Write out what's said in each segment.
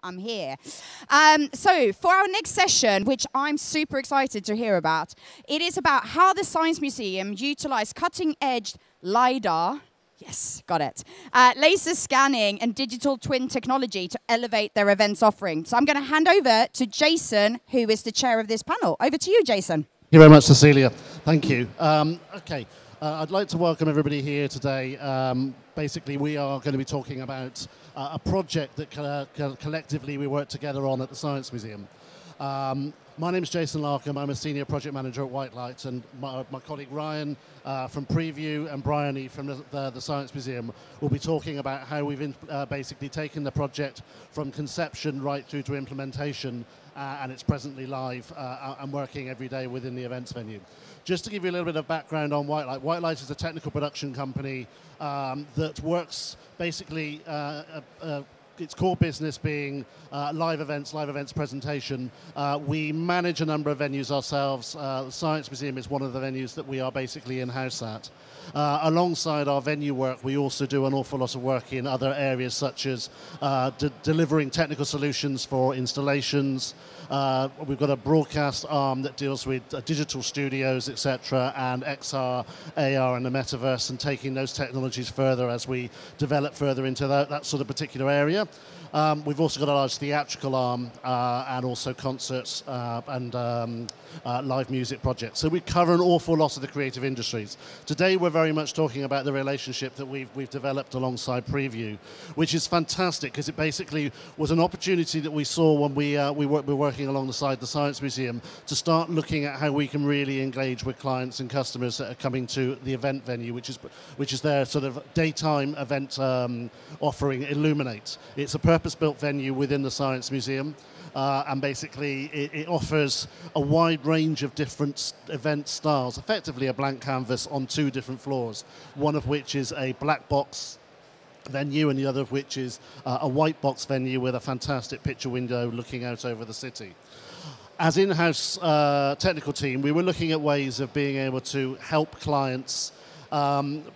I'm here. So for our next session, which I'm super excited to hear about, it is about how the Science Museum utilized cutting-edge LiDAR, yes, got it, laser scanning and digital twin technology to elevate their events offering. So I'm going to hand over to Jason, who is the chair of this panel. Over to you, Jason. Thank you very much, Cecilia. Thank you. I'd like to welcome everybody here today. Basically, we are going to be talking about a project that collectively we work together on at the Science Museum. My name is Jason Larcombe. I'm a senior project manager at Whitelight, and my colleague Ryan from Preview and Bryony from the Science Museum will be talking about how we've basically taken the project from conception right through to implementation, and it's presently live and working every day within the events venue. Just to give you a little bit of background on Whitelight, Whitelight is a technical production company that works basically its core business being live events presentation. We manage a number of venues ourselves. The Science Museum is one of the venues that we are basically in-house at. Alongside our venue work, we also do an awful lot of work in other areas, such as delivering technical solutions for installations. We've got a broadcast arm that deals with digital studios, etc., and XR, AR, and the metaverse, and taking those technologies further as we develop further into that sort of particular area. We've also got a large theatrical arm and also concerts and live music projects. So we cover an awful lot of the creative industries. Today we're very much talking about the relationship that we've developed alongside Preview, which is fantastic because it basically was an opportunity that we saw when we were working alongside the Science Museum to start looking at how we can really engage with clients and customers that are coming to the event venue, which is their sort of daytime event offering, Illuminate. It's a purpose-built venue within the Science Museum, and basically it offers a wide range of different event styles, effectively a blank canvas on 2 different floors, one of which is a black box venue and the other of which is a white box venue with a fantastic picture window looking out over the city. As in-house technical team, we were looking at ways of being able to help clients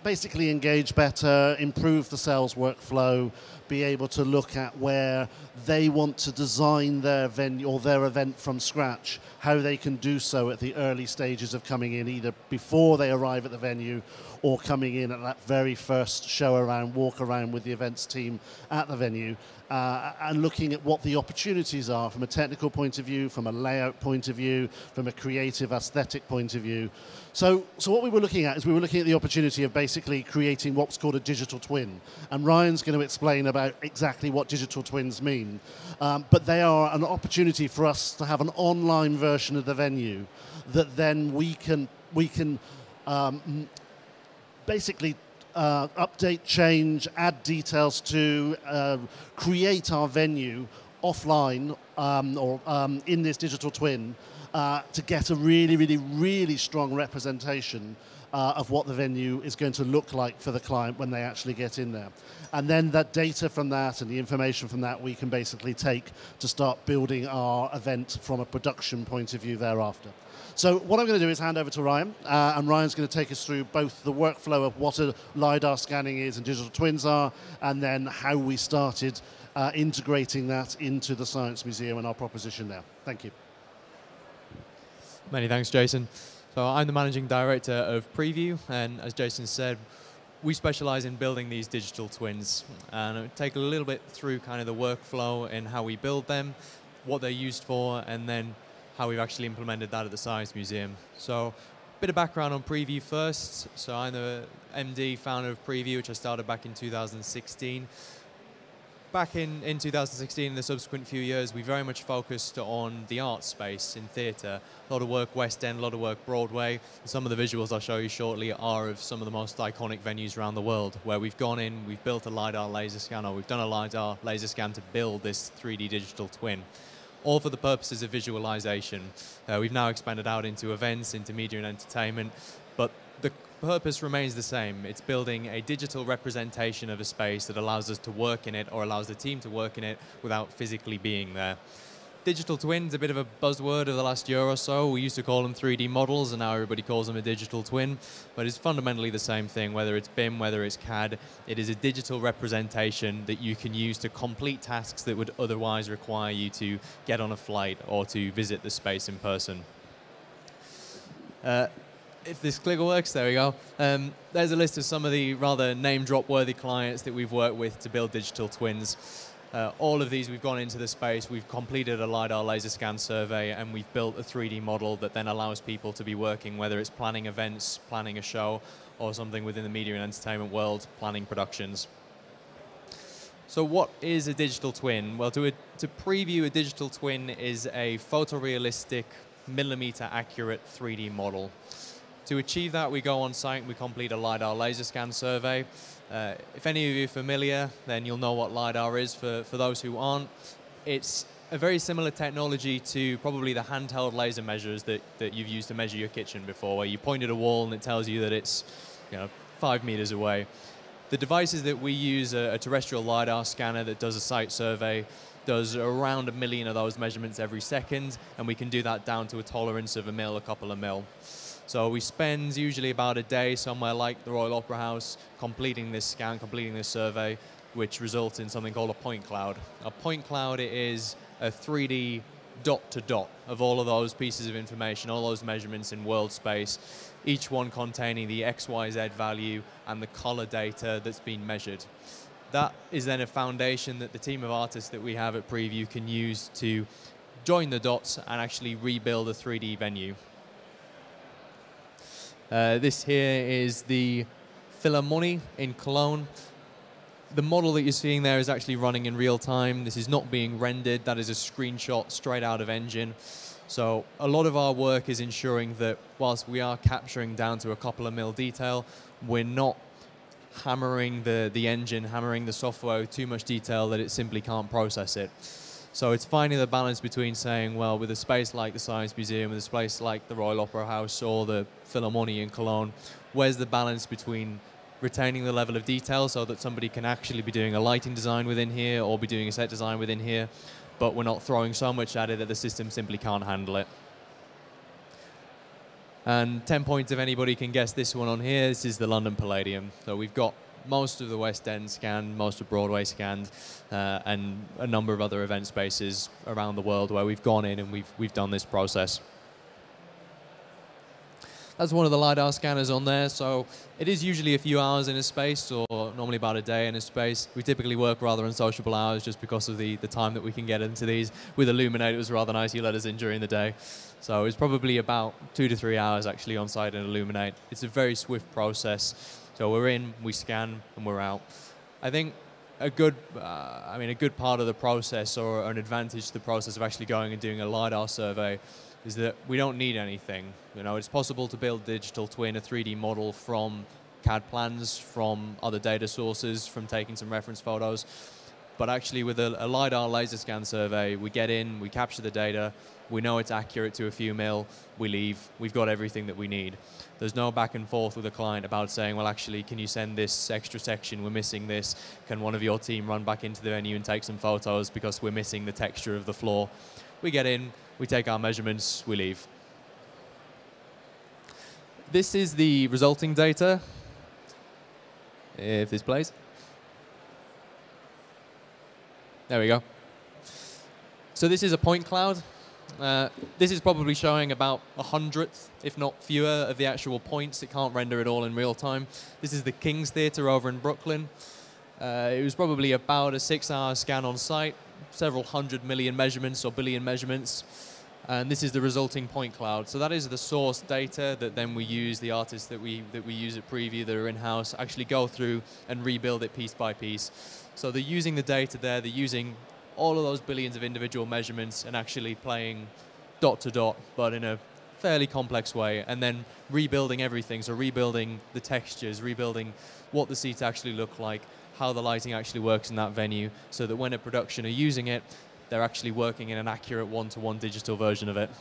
basically engage better, improve the sales workflow, be able to look at where they want to design their venue or their event from scratch, how they can do so at the early stages of coming in, either before they arrive at the venue or coming in at that very first show around, walk around with the events team at the venue, and looking at what the opportunities are from a technical point of view, from a layout point of view, from a creative aesthetic point of view. So what we were looking at is we were looking at the opportunity of basically creating what's called a digital twin. And Ryan's going to explain about exactly what digital twins mean. But they are an opportunity for us to have an online version of the venue that then we can basically update, change, add details to, create our venue offline or in this digital twin to get a really strong representation of what the venue is going to look like for the client when they actually get in there. And then that data from that and the information from that we can basically take to start building our event from a production point of view thereafter. So what I'm going to do is hand over to Ryan, and Ryan's going to take us through both the workflow of what a LiDAR scanning is and digital twins are, and then how we started integrating that into the Science Museum and our proposition there. Thank you. Many thanks, Jason. So I'm the managing director of Preview, and as Jason said, we specialize in building these digital twins. And I'll take a little bit through kind of the workflow and how we build them, what they're used for, and then how we've actually implemented that at the Science Museum. So a bit of background on Preview first. So I'm the MD, founder of Preview, which I started back in 2016. Back in 2016 and the subsequent few years, we very much focused on the art space in theatre. A lot of work West End, a lot of work Broadway. And some of the visuals I'll show you shortly are of some of the most iconic venues around the world, where we've gone in, we've built a LiDAR laser scanner, we've done a LiDAR laser scan to build this 3D digital twin, all for the purposes of visualization. We've now expanded out into events, into media and entertainment, but the purpose remains the same. It's building a digital representation of a space that allows us to work in it or allows the team to work in it without physically being there. digital twin's a bit of a buzzword of the last year or so. We used to call them 3D models, and now everybody calls them a digital twin. But it's fundamentally the same thing, whether it's BIM, whether it's CAD. It is a digital representation that you can use to complete tasks that would otherwise require you to get on a flight or to visit the space in person. If this clicker works, there we go. There's a list of some of the rather name-drop worthy clients that we've worked with to build digital twins. All of these, we've gone into the space, we've completed a LiDAR laser scan survey, and we've built a 3D model that then allows people to be working, whether it's planning events, planning a show, or something within the media and entertainment world, planning productions. So what is a digital twin? Well, to preview, a digital twin is a photorealistic, millimeter accurate 3D model. To achieve that, we go on site and we complete a LiDAR laser scan survey. If any of you are familiar, then you'll know what LiDAR is. For those who aren't, it's a very similar technology to probably the handheld laser measures that you've used to measure your kitchen before, where you point at a wall and it tells you that it's 5 meters away. The devices that we use are a terrestrial LiDAR scanner that does a site survey, does around 1 million of those measurements every second, and we can do that down to a tolerance of a mil, a couple of mil. So we spend usually about a day somewhere like the Royal Opera House completing this scan, completing this survey, which results in something called a point cloud. A point cloud is a 3D dot-to-dot of all of those pieces of information, all those measurements in world space, each one containing the XYZ value and the color data that's been measured. That is then a foundation that the team of artists that we have at Preview can use to join the dots and actually rebuild a 3D venue. This here is the Philharmonie in Cologne. The model that you're seeing there is actually running in real time. This is not being rendered. That is a screenshot straight out of engine. So a lot of our work is ensuring that whilst we are capturing down to a couple of mil detail, we're not hammering the engine, hammering the software with too much detail that it simply can't process it. So it's finding the balance between saying, well, with a space like the Science Museum, with a space like the Royal Opera House or the Philharmonie in Cologne, where's the balance between retaining the level of detail so that somebody can actually be doing a lighting design within here or be doing a set design within here, but we're not throwing so much at it that the system simply can't handle it. And 10 points if anybody can guess this one on here. This is the London Palladium. So we've got most of the West End scanned, most of Broadway scanned, and a number of other event spaces around the world where we've gone in and we've done this process. That's one of the LiDAR scanners on there. So it is usually a few hours in a space, or normally about a day in a space. We typically work rather unsociable hours just because of the time that we can get into these. With Illuminate, it was rather nice. You let us in during the day. So it's probably about 2 to 3 hours actually on site in Illuminate. It's a very swift process. So we're in, we scan, and we're out. I think a good part of the process, or an advantage to the process of actually going and doing a LiDAR survey, is that we don't need anything. It's possible to build a digital twin, a 3D model from CAD plans, from other data sources, from taking some reference photos. But actually with a LiDAR laser scan survey, we get in, we capture the data, we know it's accurate to a few mil, we leave, we've got everything that we need. There's no back and forth with the client about saying, well, actually, can you send this extra section? We're missing this. Can one of your team run back into the venue and take some photos because we're missing the texture of the floor? We get in, we take our measurements, we leave. This is the resulting data, if this plays. There we go. So this is a point cloud. This is probably showing about 100th, if not fewer, of the actual points. It can't render it all in real time. This is the King's Theatre over in Brooklyn. It was probably about a 6-hour scan on site, several 100 million measurements or billion measurements. And this is the resulting point cloud. So that is the source data that then we use, the artists that we use at Preview that are in-house, actually go through and rebuild it piece by piece. So they're using the data there, they're using all of those billions of individual measurements and actually playing dot to dot, but in a fairly complex way, and then rebuilding everything. So rebuilding the textures, rebuilding what the seats actually look like, how the lighting actually works in that venue, so that when a production are using it, they're actually working in an accurate one-to-one digital version of it.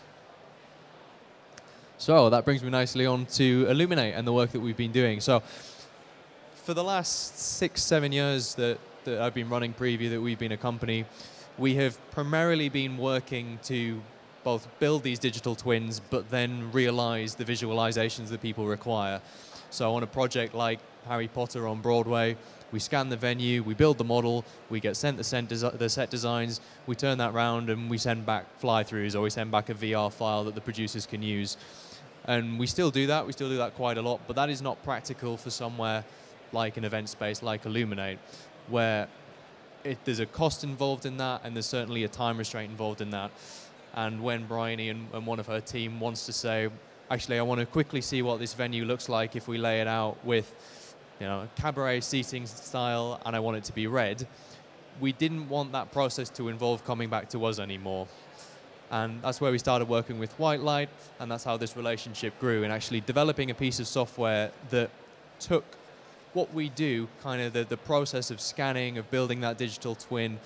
So that brings me nicely on to Illuminate and the work that we've been doing. So for the last 6-7 years that I've been running Preview, that we've been a company, we have primarily been working to both build these digital twins, but then realize the visualizations that people require. So on a project like Harry Potter on Broadway, we scan the venue, we build the model, we get sent the set designs, we turn that round and we send back fly-throughs, or we send back a VR file that the producers can use. And we still do that quite a lot, but that is not practical for somewhere like an event space like Illuminate, where there's a cost involved in that, and there's certainly a time restraint involved in that. And when Bryony and one of her team wants to say, actually, I want to quickly see what this venue looks like if we lay it out with, you know, cabaret seating style, and I want it to be red, we didn't want that process to involve coming back to us anymore. And that's where we started working with White Light, and that's how this relationship grew, and actually developing a piece of software that took what we do, kind of the process of scanning, of building that digital twin,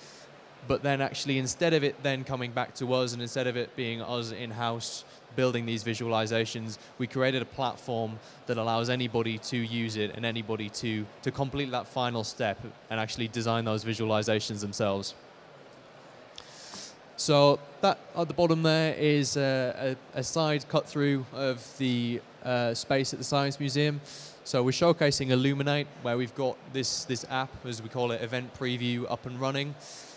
but then actually instead of it then coming back to us, and instead of it being us in-house building these visualizations, we created a platform that allows anybody to use it and anybody to complete that final step and actually design those visualizations themselves. So that at the bottom there is a side cut through of the space at the Science Museum. So we're showcasing Illuminate, where we've got this app, as we call it, Event Preview, up and running.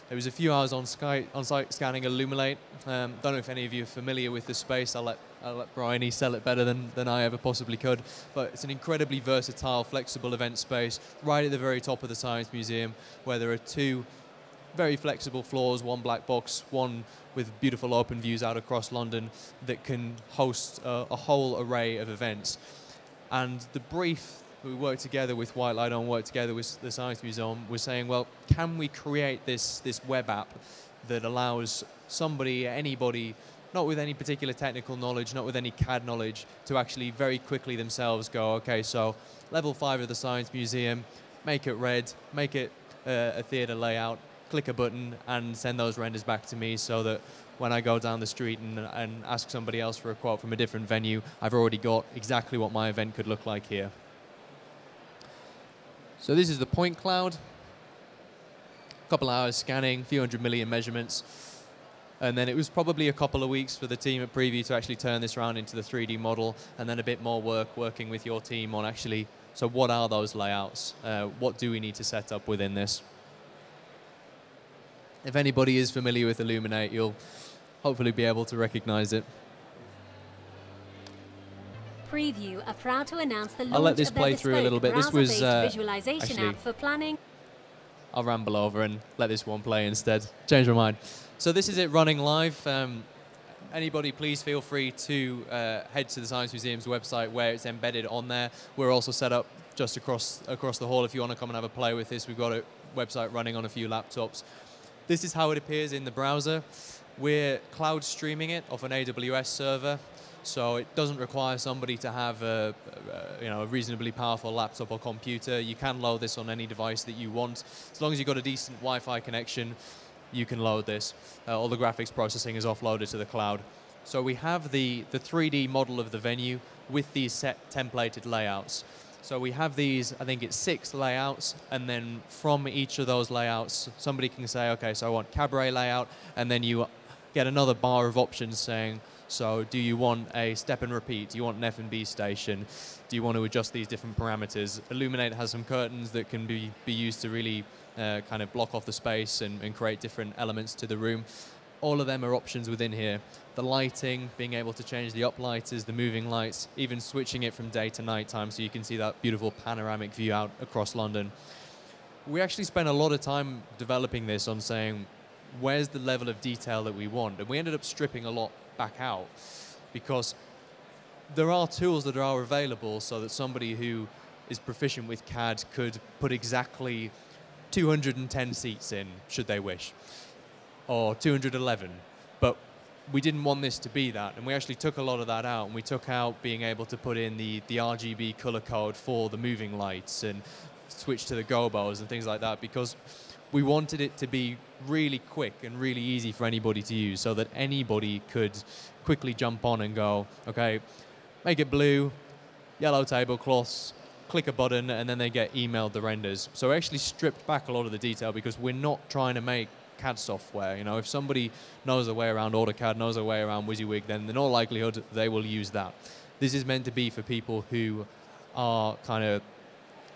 It was a few hours on site scanning Illuminate. Don't know if any of you are familiar with this space. I'll let Bryony sell it better than I ever possibly could. But it's an incredibly versatile, flexible event space right at the very top of the Science Museum, where there are two very flexible floors, one black box, one with beautiful open views out across London that can host a whole array of events. And the brief we worked together with White Light on, worked together with the Science Museum, was saying, well, can we create this web app that allows somebody, anybody, not with any particular technical knowledge, not with any CAD knowledge, to actually very quickly themselves go, okay, so level 5 of the Science Museum, make it red, make it a theatre layout, click a button and send those renders back to me, so that when I go down the street and ask somebody else for a quote from a different venue, I've already got exactly what my event could look like here. So this is the point cloud. A couple hours scanning, a few 100 million measurements. And then it was probably a couple of weeks for the team at Preview to actually turn this around into the 3D model, and then a bit more work working with your team on actually, so what are those layouts? What do we need to set up within this? If anybody is familiar with Illuminate, you'll hopefully be able to recognize it. Preview are proud to announce the launch I'll let this of their play through a little bit. This was visualization actually, app for planning. I'll ramble over and let this one play instead. Change my mind. So this is it running live. Anybody, please feel free to head to the Science Museum's website where it's embedded on there. We're also set up just across the hall if you want to come and have a play with this. We've got a website running on a few laptops. This is how it appears in the browser. We're cloud streaming it off an AWS server, so it doesn't require somebody to have a reasonably powerful laptop or computer. You can load this on any device that you want. As long as you've got a decent Wi-Fi connection, you can load this. All the graphics processing is offloaded to the cloud. So we have the 3D model of the venue with these set templated layouts. So we have these, I think it's 6 layouts, and then from each of those layouts, somebody can say, okay, so I want cabaret layout, and then you get another bar of options saying, so do you want a step and repeat? Do you want an F&B station? Do you want to adjust these different parameters? Illuminate has some curtains that can be used to really kind of block off the space and create different elements to the room. All of them are options within here. The lighting, being able to change the uplighters, the moving lights, even switching it from day to night time so you can see that beautiful panoramic view out across London. We actually spent a lot of time developing this on saying, where's the level of detail that we want? And we ended up stripping a lot back out because there are tools that are available so that somebody who is proficient with CAD could put exactly 210 seats in, should they wish, or 211. But we didn't want this to be that, and we actually took a lot of that out, and we took out being able to put in the RGB color code for the moving lights and switch to the gobos and things like that, because we wanted it to be really quick and really easy for anybody to use so that anybody could quickly jump on and go, okay, make it blue, yellow tablecloths, click a button, and then they get emailed the renders. So we actually stripped back a lot of the detail because we're not trying to make CAD software. You know, if somebody knows their way around AutoCAD, knows their way around WYSIWYG, then in all likelihood they will use that. This is meant to be for people who are kind of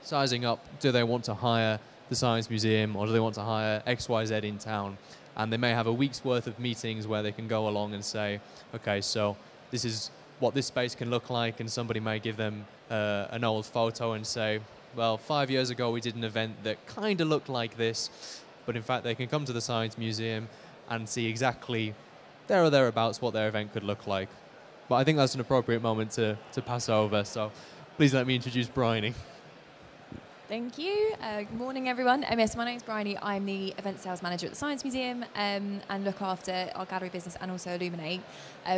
sizing up, do they want to hire the Science Museum or do they want to hire XYZ in town? And they may have a week's worth of meetings where they can go along and say, okay, so this is what this space can look like, and somebody may give them an old photo and say, well, 5 years ago we did an event that kind of looked like this, but in fact they can come to the Science Museum and see exactly there or thereabouts what their event could look like. But I think that's an appropriate moment to pass over, so please let me introduce Bryony. Thank you. Good morning, everyone. Yes, my name's Bryony. I'm the event sales manager at the Science Museum and look after our gallery business and also Illuminate.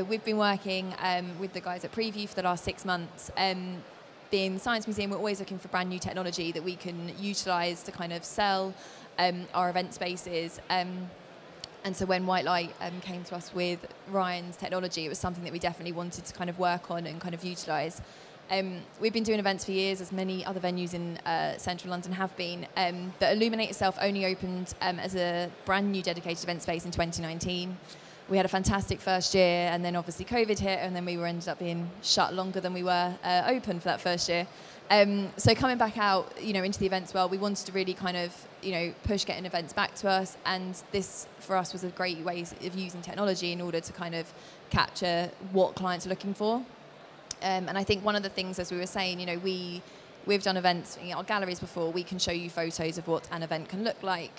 We've been working with the guys at Preview for the last 6 months. Being the Science Museum, we're always looking for brand new technology that we can utilise to kind of sell our event spaces. And so when White Light came to us with Ryan's technology, it was something that we definitely wanted to kind of work on and kind of utilise. We've been doing events for years, as many other venues in central London have been. But Illuminate itself only opened as a brand new dedicated event space in 2019. We had a fantastic first year, and then obviously COVID hit, and then we were ended up being shut longer than we were open for that first year. So coming back out, into the events world, we wanted to really kind of, push getting events back to us, and this for us was a great way of using technology in order to kind of capture what clients are looking for. And I think one of the things, as we were saying, we've done events in our galleries before. We can show you photos of what an event can look like.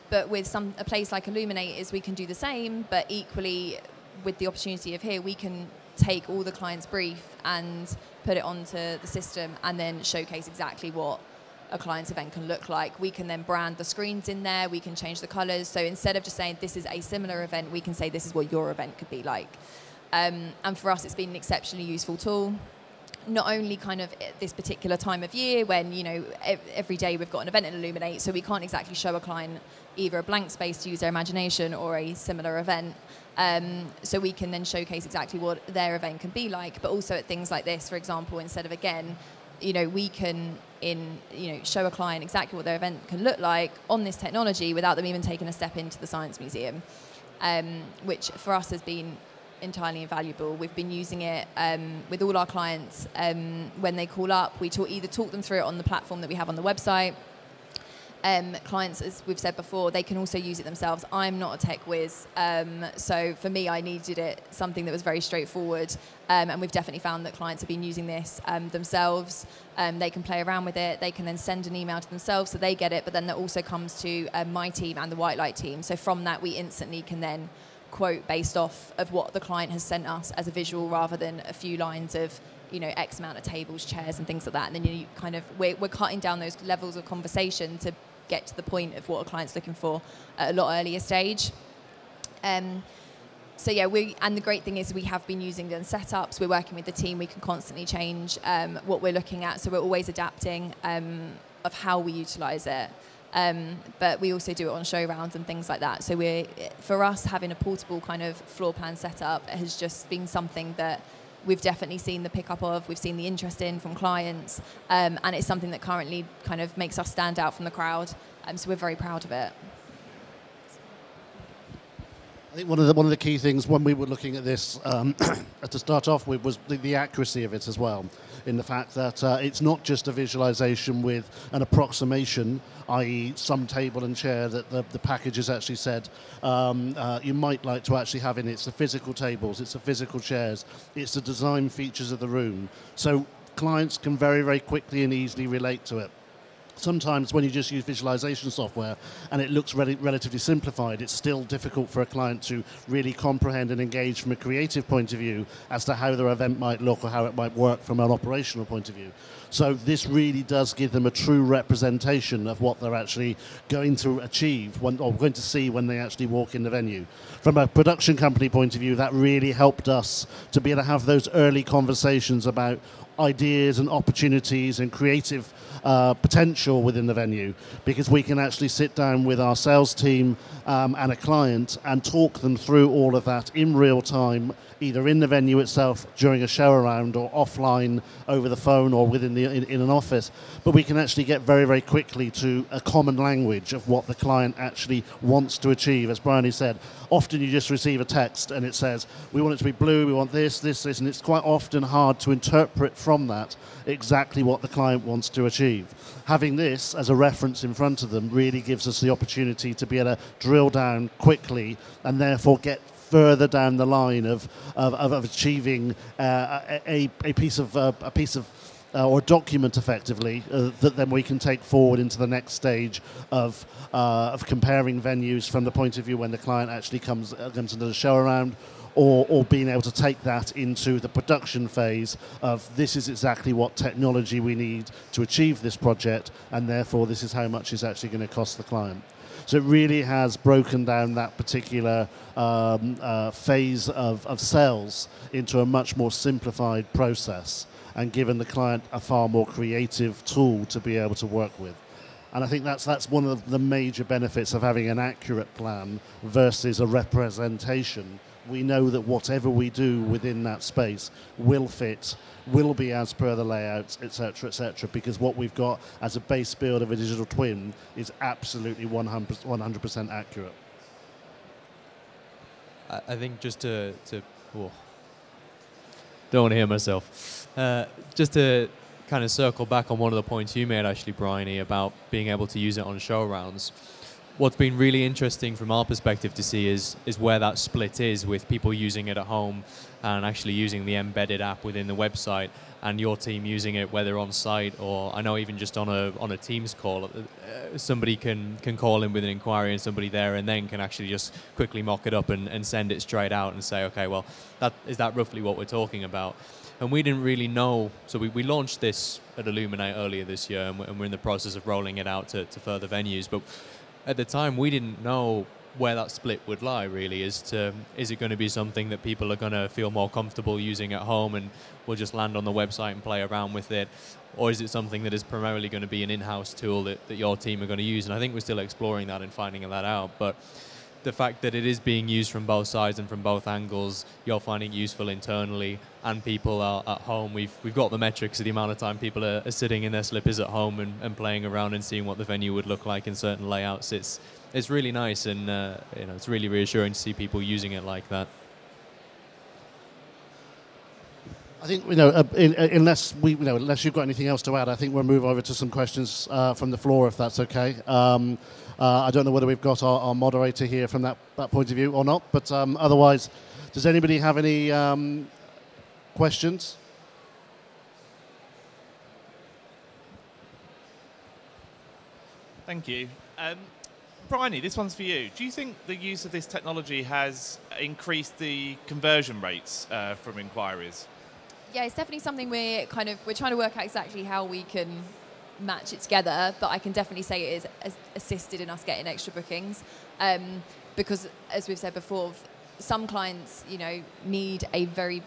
But with a place like Illuminate, is we can do the same, but equally with the opportunity of here, we can take all the client's brief and put it onto the system and then showcase exactly what a client's event can look like. We can then brand the screens in there. We can change the colors. So instead of just saying this is a similar event, we can say this is what your event could be like. And for us, it's been an exceptionally useful tool. Not only kind of at this particular time of year when, every day we've got an event in Illuminate, so we can't exactly show a client either a blank space to use their imagination or a similar event. So we can then showcase exactly what their event can be like, but also at things like this, for example, instead of, again, we can show a client exactly what their event can look like on this technology without them even taking a step into the Science Museum, which for us has been entirely invaluable. We've been using it with all our clients. When they call up, we either talk them through it on the platform that we have on the website. Clients, as we've said before, they can also use it themselves. I'm not a tech whiz, so for me, I needed something that was very straightforward. And we've definitely found that clients have been using this themselves. They can play around with it. They can then send an email to themselves so they get it, but then that also comes to my team and the White Light team. So from that, we instantly can then quote based off of what the client has sent us as a visual, rather than a few lines of X amount of tables, chairs and things like that. And then we're cutting down those levels of conversation to get to the point of what a client's looking for at a lot earlier stage. So yeah, and the great thing is we have been using the setups. We're working with the team. We can constantly change what we're looking at, so we're always adapting of how we utilize it. But we also do it on show rounds and things like that. So for us, having a portable kind of floor plan setup has just been something that we've definitely seen the pickup of. We've seen the interest in from clients, and it's something that currently kind of makes us stand out from the crowd. So we're very proud of it. I think one of the key things when we were looking at this to start off with was the accuracy of it as well, in the fact that it's not just a visualization with an approximation, i.e. some table and chair that the package has actually said you might like to actually have in it. It's the physical tables, it's the physical chairs, it's the design features of the room. So clients can very, very quickly and easily relate to it. Sometimes when you just use visualization software and it looks relatively simplified, it's still difficult for a client to really comprehend and engage from a creative point of view as to how their event might look or how it might work from an operational point of view. So this really does give them a true representation of what they're actually going to achieve or going to see when they actually walk in the venue. From a production company point of view, that really helped us to be able to have those early conversations about ideas and opportunities and creative potential within the venue, because we can actually sit down with our sales team and a client and talk them through all of that in real time, either in the venue itself during a show around or offline over the phone or within in an office. But we can actually get very, very quickly to a common language of what the client actually wants to achieve. As Bryony said, often you just receive a text and it says, we want it to be blue, we want this, and it's quite often hard to interpret from that exactly what the client wants to achieve. Having this as a reference in front of them really gives us the opportunity to be able to drill down quickly and therefore get further down the line of achieving a piece of or document effectively that then we can take forward into the next stage of comparing venues from the point of view when the client actually comes into the show around, or being able to take that into the production phase of this is exactly what technology we need to achieve this project, and therefore this is how much it's actually going to cost the client. So it really has broken down that particular phase of sales into a much more simplified process and given the client a far more creative tool to be able to work with. And I think that's one of the major benefits of having an accurate plan versus a representation. We know that whatever we do within that space will fit, will be as per the layouts, etc., because what we've got as a base build of a digital twin is absolutely 100% accurate. I think just to don't want to hear myself. Just to kind of circle back on one of the points you made, actually, Bryony, about being able to use it on show rounds. What's been really interesting from our perspective to see is where that split is with people using it at home and actually using the embedded app within the website, and your team using it whether on site or I know even just on a Teams call. Somebody can call in with an inquiry and somebody there and then can actually just quickly mock it up and send it straight out and say, okay, well, is that roughly what we're talking about? And we didn't really know, so we launched this at Illuminate earlier this year, and we're in the process of rolling it out to further venues. But at the time, we didn't know where that split would lie, really, is it going to be something that people are going to feel more comfortable using at home and will just land on the website and play around with it? Or is it something that is primarily going to be an in-house tool that your team are going to use? And I think we're still exploring that and finding that out. But the fact that it is being used from both sides and from both angles, you're finding it useful internally, and people are at home. We've got the metrics of the amount of time people are sitting in their slippers at home and playing around and seeing what the venue would look like in certain layouts. It's really nice, and it's really reassuring to see people using it like that. I think unless you've got anything else to add, I think we'll move over to some questions from the floor, if that's okay. I don't know whether we've got our moderator here from that point of view or not, but otherwise, does anybody have any questions? Thank you. Bryony, this one's for you. Do you think the use of this technology has increased the conversion rates from inquiries? Yeah, it's definitely something we're trying to work out exactly how we can match it together, but I can definitely say it is assisted in us getting extra bookings, because as we've said before, some clients need a very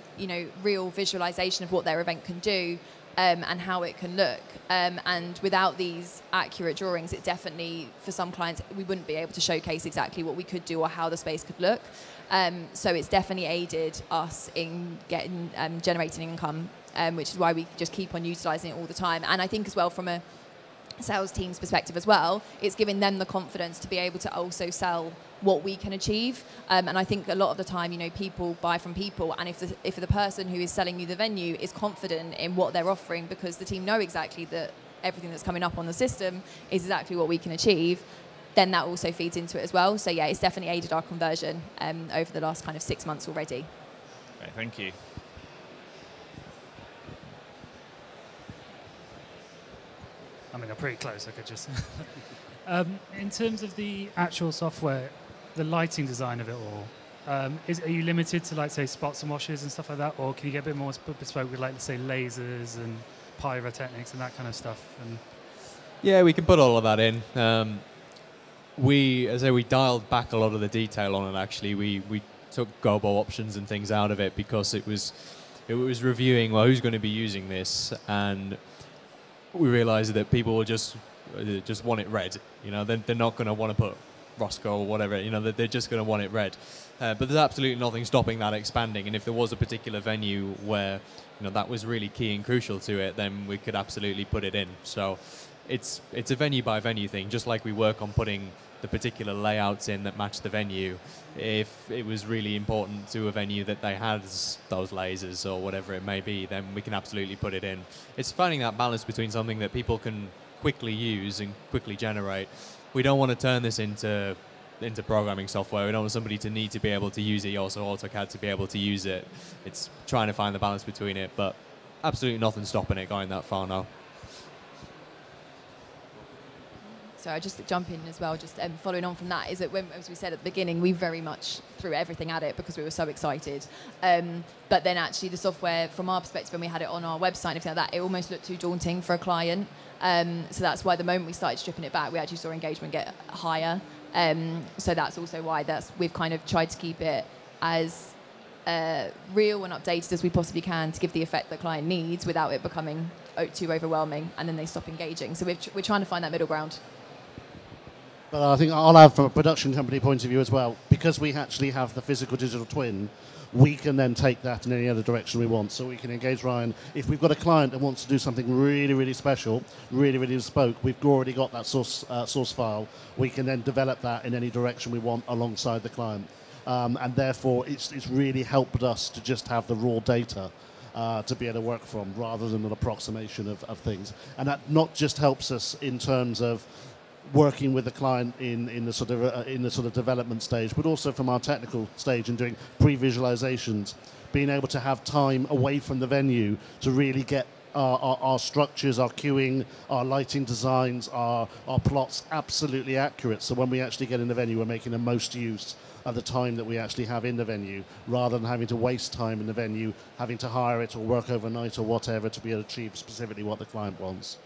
real visualization of what their event can do and how it can look, and without these accurate drawings, it definitely, for some clients, we wouldn't be able to showcase exactly what we could do or how the space could look. So it's definitely aided us in generating income, which is why we just keep on utilising it all the time. And I think as well, from a sales team's perspective as well, it's giving them the confidence to be able to also sell what we can achieve. And I think a lot of the time, people buy from people, and if the person who is selling you the venue is confident in what they're offering, because the team know exactly that everything that's coming up on the system is exactly what we can achieve, then that also feeds into it as well. So yeah, it's definitely aided our conversion over the last kind of 6 months already. Okay, thank you. I mean, they're pretty close. I could just... in terms of the actual software, the lighting design of it all, are you limited to, like, say, spots and washes and stuff like that, or can you get a bit more bespoke with, like, let's say, lasers and pyrotechnics and that kind of stuff? And yeah, we can put all of that in. We dialed back a lot of the detail on it. Actually, we took gobo options and things out of it because it was it was reviewing, well, who's going to be using this, and we realized that people will just want it red. You know, they're not going to want to put Roscoe or whatever. You know, they're just going to want it red. But there's absolutely nothing stopping that expanding. And if there was a particular venue where, you know, that was really key and crucial to it, then we could absolutely put it in. So it's a venue by venue thing, just like we work on putting the particular layouts in that match the venue. If it was really important to a venue that they had those lasers or whatever it may be, then we can absolutely put it in. It's finding that balance between something that people can quickly use and quickly generate. We don't want to turn this into programming software. We don't want somebody to need to be able to use it, also AutoCAD to be able to use it. It's trying to find the balance between it, but absolutely nothing stopping it going that far now. So I just jump in as well, just following on from that, is that when, as we said at the beginning, we very much threw everything at it because we were so excited. But then actually the software, from our perspective, when we had it on our website and everything like that, it almost looked too daunting for a client. So that's why the moment we started stripping it back, we actually saw engagement get higher. So that's also why we've kind of tried to keep it as real and updated as we possibly can to give the effect the client needs without it becoming too overwhelming and then they stop engaging. So we're trying to find that middle ground. But I think I'll add from a production company point of view as well, because we actually have the physical digital twin, we can then take that in any other direction we want. So we can engage Ryan. If we've got a client that wants to do something really, really special, really, really bespoke, we've already got that source file. We can then develop that in any direction we want alongside the client. And therefore, it's really helped us to just have the raw data to be able to work from, rather than an approximation of things. And that not just helps us in terms of working with the client in the sort of development stage, but also from our technical stage and doing pre-visualizations, being able to have time away from the venue to really get our structures, our queuing, our lighting designs, our plots absolutely accurate. So when we actually get in the venue, we're making the most use of the time that we actually have in the venue, rather than having to waste time in the venue, having to hire it or work overnight or whatever to be able to achieve specifically what the client wants.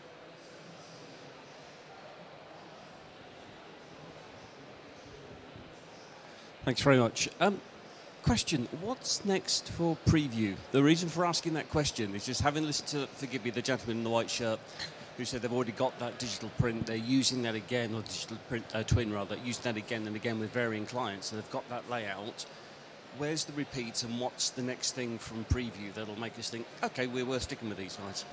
Thanks very much. Question, what's next for preview? The reason for asking that question is just having listened to, forgive me, the gentleman in the white shirt who said they've already got that digital print, they're using that again, or digital print, twin rather, using that again and again with varying clients, and they've got that layout. Where's the repeat, and what's the next thing from preview that'll make us think, okay, we're worth sticking with these guys?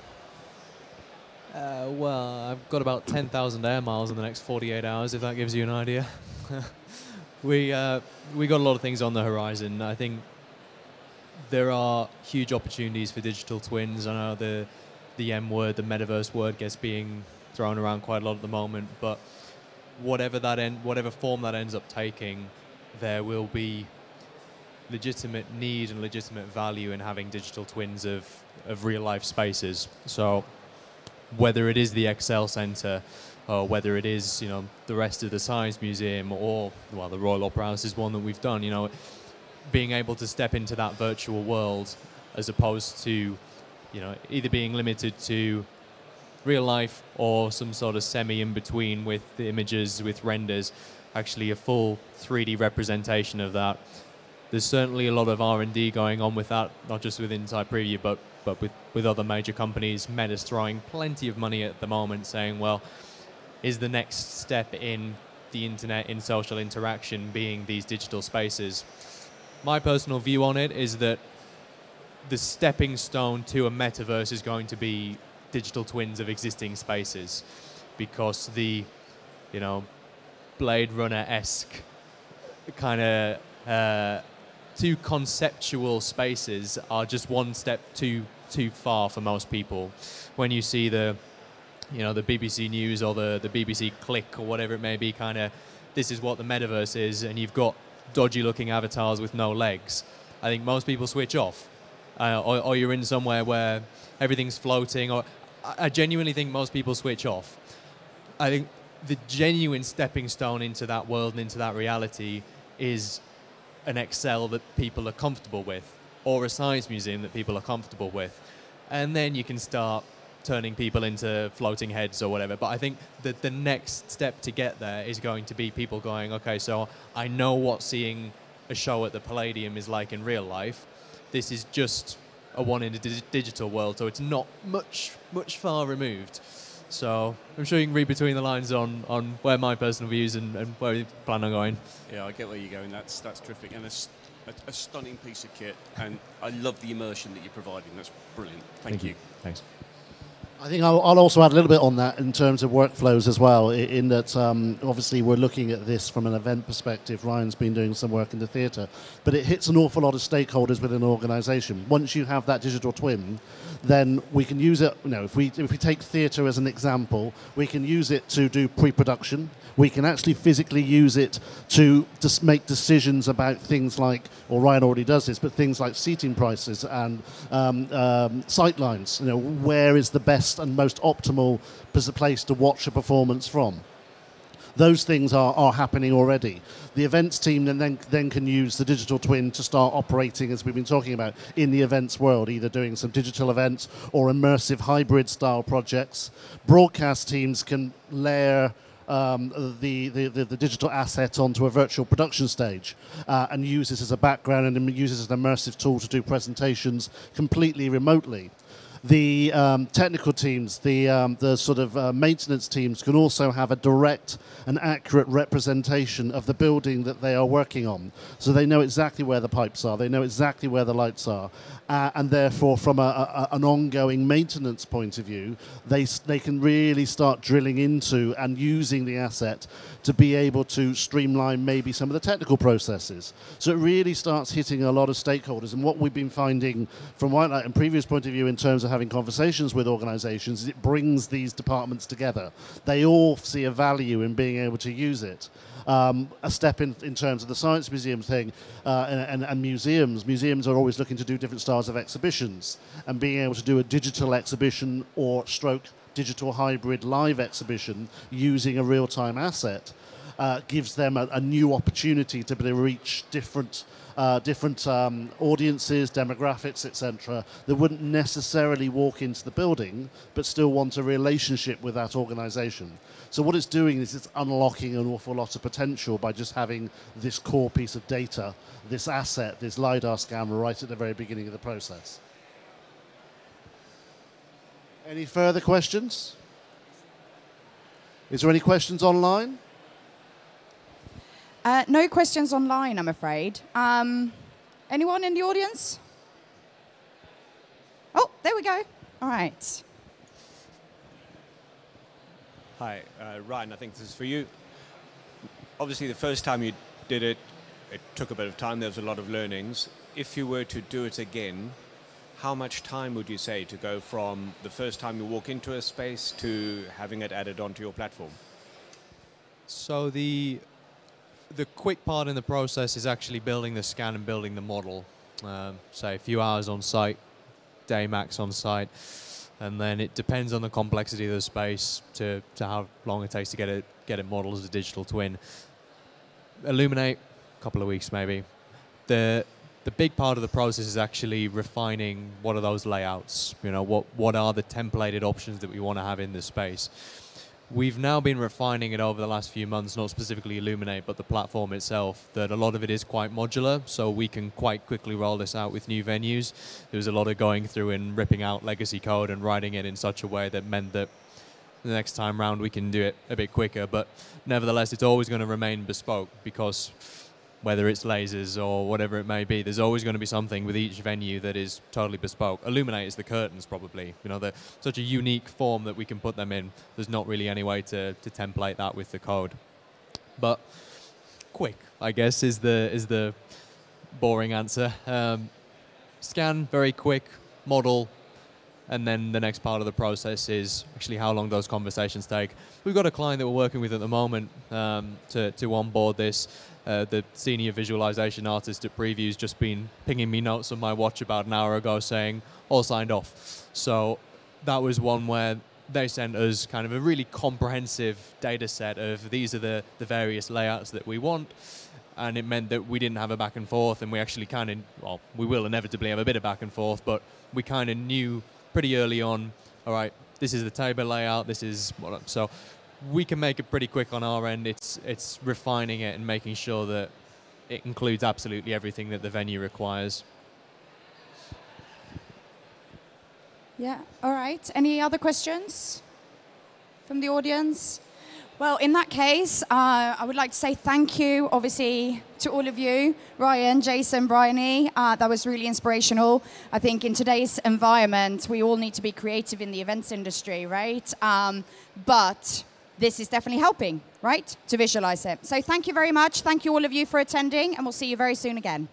Well, I've got about 10,000 air miles in the next 48 hours, if that gives you an idea. We got a lot of things on the horizon. I think there are huge opportunities for digital twins. I know the M word, the metaverse word, gets being thrown around quite a lot at the moment. But whatever form that ends up taking, there will be legitimate need and legitimate value in having digital twins of real life spaces. So whether it is the Excel Centre, or whether it is, you know, the rest of the Science Museum, or, well, the Royal Opera House is one that we've done, you know, being able to step into that virtual world as opposed to, you know, either being limited to real life or some sort of semi in between with the images, with renders, actually a full 3D representation of that. There's certainly a lot of R&D going on with that, not just with Inside Preview, but with other major companies. Meta's throwing plenty of money at the moment, saying, well, is the next step in the internet, in social interaction, being these digital spaces? My personal view on it is that the stepping stone to a metaverse is going to be digital twins of existing spaces, because the, you know, Blade Runner-esque kind of too conceptual spaces are just one step too far for most people. When you see the, you know, the BBC News or the BBC Click or whatever it may be, kind of, this is what the metaverse is, and you've got dodgy looking avatars with no legs, I think most people switch off. Or you're in somewhere where everything's floating, or I genuinely think most people switch off. I think the genuine stepping stone into that world and into that reality is an Excel that people are comfortable with, or a science museum that people are comfortable with. And then you can start turning people into floating heads or whatever. But I think that the next step to get there is going to be people going, okay, so I know what seeing a show at the Palladium is like in real life. This is just a one in the digital world, so it's not much far removed. So I'm sure you can read between the lines on where my personal views and where we plan on going. Yeah, I get where you're going. That's terrific, and a stunning piece of kit, and I love the immersion that you're providing. That's brilliant. Thank you. Thanks. I think I'll also add a little bit on that in terms of workflows as well, in that obviously we're looking at this from an event perspective. Ryan's been doing some work in the theatre, but it hits an awful lot of stakeholders within an organisation. Once you have that digital twin, then we can use it, if we take theatre as an example, we can use it to do pre-production. We can actually physically use it to just make decisions about things like, or Ryan already does this, but things like seating prices and sight lines. Where is the best and most optimal place to watch a performance from? Those things are happening already. The events team then can use the digital twin to start operating, as we've been talking about, in the events world, either doing some digital events or immersive hybrid style projects. Broadcast teams can layer the digital asset onto a virtual production stage and use this as a background and use this as an immersive tool to do presentations completely remotely. The technical teams, the sort of maintenance teams can also have a direct and accurate representation of the building that they are working on. So they know exactly where the pipes are, they know exactly where the lights are, and therefore from an ongoing maintenance point of view, they can really start drilling into and using the asset to be able to streamline maybe some of the technical processes. So it really starts hitting a lot of stakeholders. And what we've been finding from White Light and previous point of view in terms of having conversations with organizations is it brings these departments together. They all see a value in being able to use it. A step in terms of the Science Museum thing and museums. Museums are always looking to do different styles of exhibitions, and being able to do a digital exhibition or stroke digital hybrid live exhibition using a real-time asset gives them a new opportunity to be able to reach different audiences, demographics, etc., that wouldn't necessarily walk into the building but still want a relationship with that organization. So what it's doing is it's unlocking an awful lot of potential by just having this core piece of data, this asset, this LiDAR scanner right at the very beginning of the process. Any further questions? Is there any questions online? No questions online, I'm afraid. Anyone in the audience? Oh, there we go. All right. Hi, Ryan, I think this is for you. Obviously, the first time you did it, it took a bit of time. There was a lot of learnings. If you were to do it again, how much time would you say to go from the first time you walk into a space to having it added onto your platform? So the quick part in the process is actually building the scan and building the model. Say a few hours on site, day max on site, and then it depends on the complexity of the space to how long it takes to get it modeled as a digital twin. Illuminate, a couple of weeks maybe. The big part of the process is actually refining what are those layouts, what are the templated options that we want to have in this space. We've now been refining it over the last few months, not specifically Illuminate, but the platform itself, that a lot of it is quite modular, so we can quite quickly roll this out with new venues. There was a lot of going through and ripping out legacy code and writing it in such a way that meant that the next time round we can do it a bit quicker, but nevertheless it's always going to remain bespoke, because whether it's lasers or whatever it may be, there's always going to be something with each venue that is totally bespoke. Illuminate is the curtains, probably. They're such a unique form that we can put them in. There's not really any way to template that with the code. But quick, I guess, is the boring answer. Scan, very quick, model, and then the next part of the process is actually how long those conversations take. We've got a client that we're working with at the moment to onboard this. The senior visualization artist at Preview's just been pinging me notes on my watch about an hour ago saying, all signed off. So that was one where they sent us kind of a really comprehensive data set of these are the various layouts that we want. And it meant that we didn't have a back and forth, and we actually we will inevitably have a bit of back and forth, but we kind of knew pretty early on, all right, this is the table layout, this is what, so we can make it pretty quick on our end. It's refining it and making sure that it includes absolutely everything that the venue requires. Yeah, all right. Any other questions from the audience? Well, in that case, I would like to say thank you, obviously, to all of you, Ryan, Jason, Bryony. That was really inspirational. I think in today's environment, we all need to be creative in the events industry, right? But this is definitely helping, right, to visualize it. So thank you very much. Thank you all of you for attending, and we'll see you very soon again.